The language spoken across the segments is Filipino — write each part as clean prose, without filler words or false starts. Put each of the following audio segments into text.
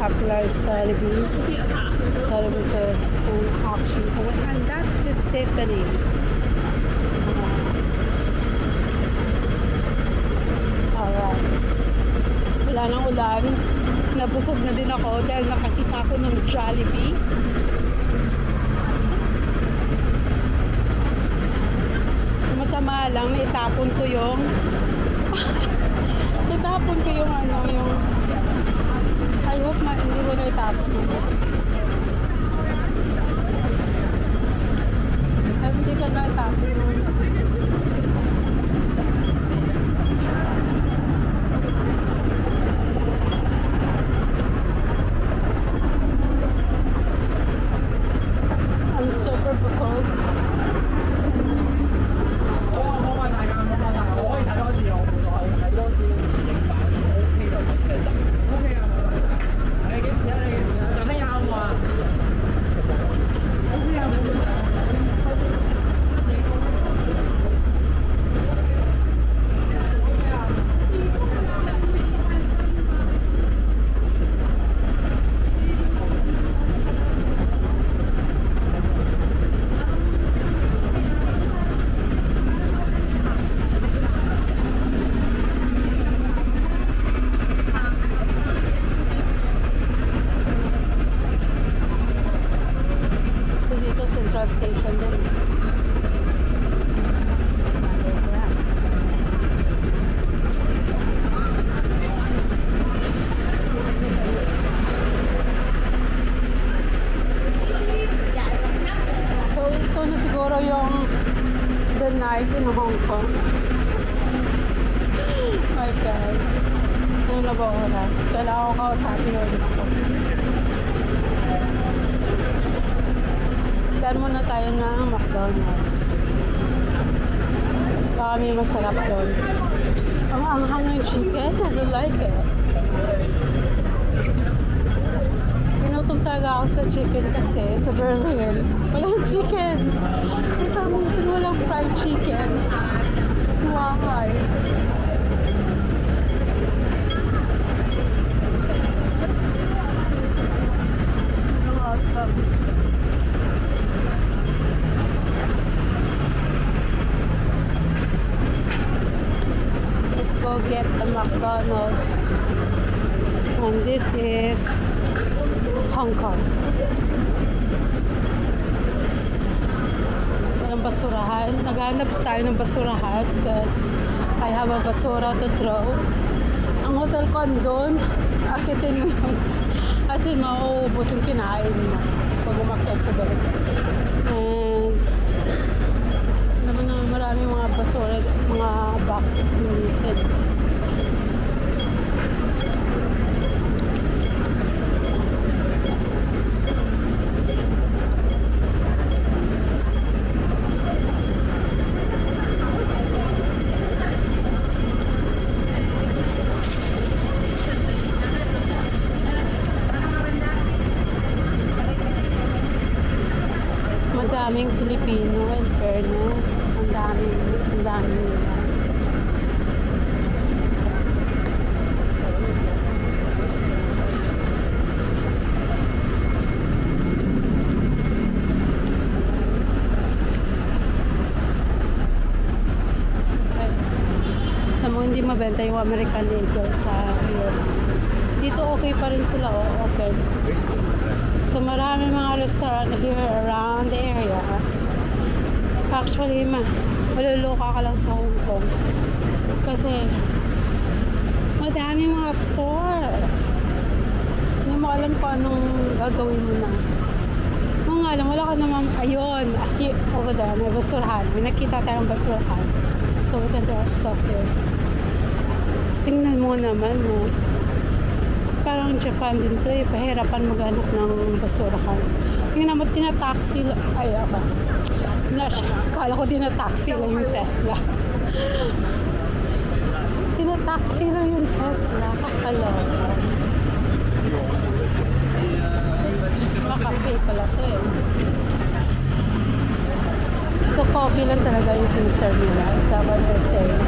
popular Sotheby's. Sotheby's an auction. And that's the Tiffany. Alright. Wala nang ulan. Nabusog na din ako dahil nakakita ko ng Jollibee. Masama lang, naitapon ko yung I hope hindi ko naitapon. Kasi hindi ko naitapon yung I'm super busog. Central Station din. So ito na siguro yung the night in Hong Kong. My God. Ano na ba oras? Kailangan ko kausapin yun ako. Dan muna tayo ng McDonald's. Baka may masarap doon. Ang anghang ng chicken, I don't like it. Inutom talaga ako sa chicken kasi sa Berlin, walang chicken. For some reason, walang fried chicken. Why? Go get the McDonald's, and this is Hong Kong. Ang basurahan, naghanap tayo ng basurahan because I have a basura to throw. Ang hotel ko andun, akitin mo yun kasi mauubos yung kinain mo pag umakyat ka doon. And maraming mga basura, mga boxes deleted. Madaming Pilipino, in fairness. Ang daming nila. Alam mo, hindi mabenta yung American Eagle sa US. Dito okay pa rin sila, okay. So marami mga restaurant here around the area. Actually, maluluka ka lang sa Hong Kong. Kasi madami mga store. Hindi mo alam kung anong gagawin mo na. Mga alam, wala ka naman, ayun, over there, may basurahan. May nakita tayong basurahan. So we can do our stuff there. Tingnan mo naman, no? Parang Japan din to eh. Pahirapan maghanap ng basurahan. Tingnan mo, tinataxi lang. Ay, ako. Kala ko tinataxi lang yung Tesla. Tinataxi lang yung Tesla. Kakaloka. Makape pala to eh. So, coffee lang talaga yung siniserve nila. Is that what they're saying?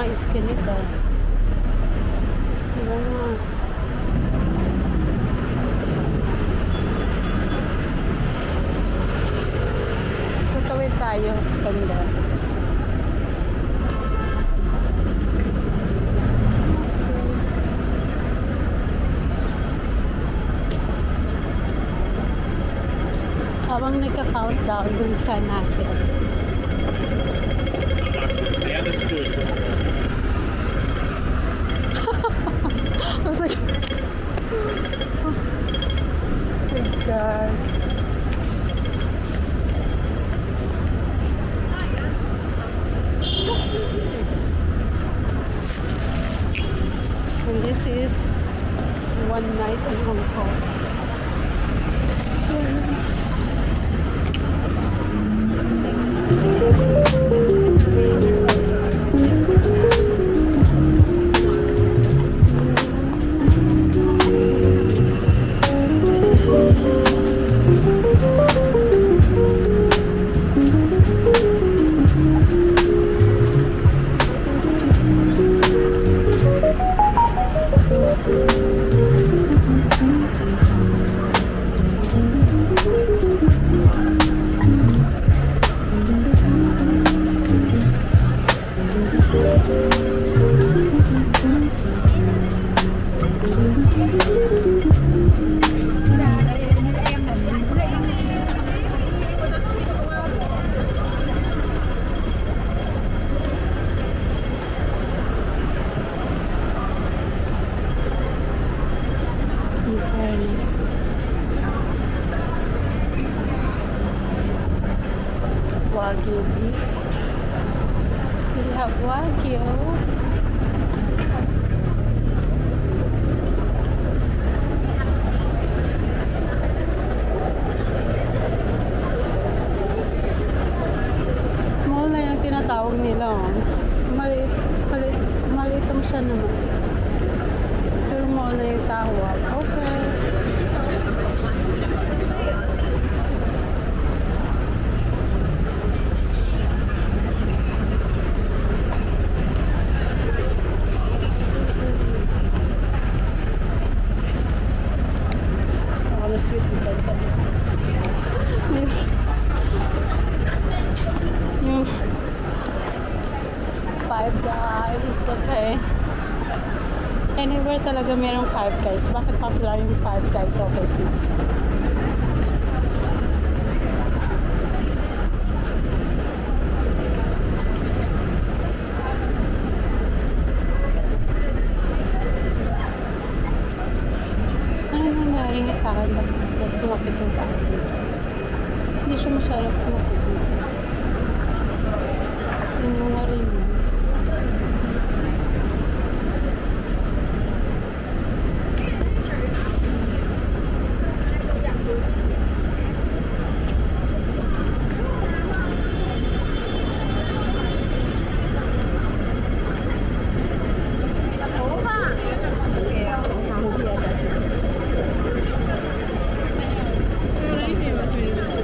mga iskinita. Diba nga? So, tawid tayo. Banda. Habang nagka-countdown dun sa natin. I understood. I was like, oh my God. And this is one night in Hong Kong. Wagyu beef. We have Wagyu. Mall na yung tinatawag nila. Oh. Maliit lang siya naman. Pero mall na yung tawag. Okay. Sweet potato. Yung Five Guys, okay. Anywhere talaga merong Five Guys. Bakit popular yung Five Guys overseas? Nga sa akin ba't sumakit yung paa. Hindi siya masyadong sumakit dito. Yung mga rin.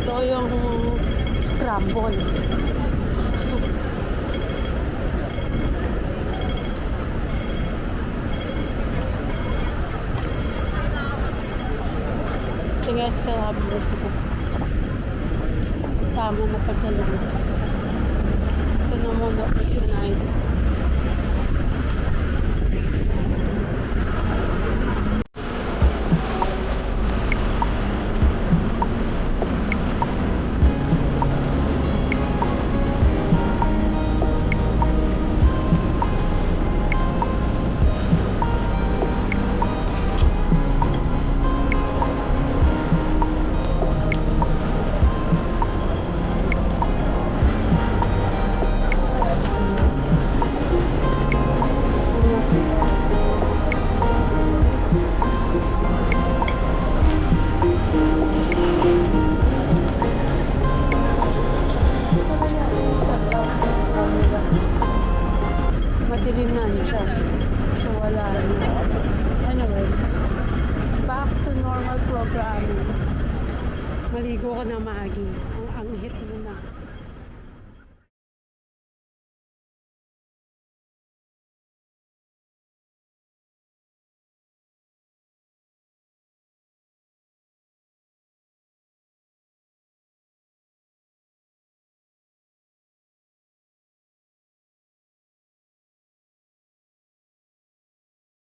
Ito yung scramble. I think I still have more to go. Tama na pagdala. Ito na muna for tonight. Madilim na siya. So wala na. Anyway, back to normal programming. Maligo ko na maagi. Ang hit mo na.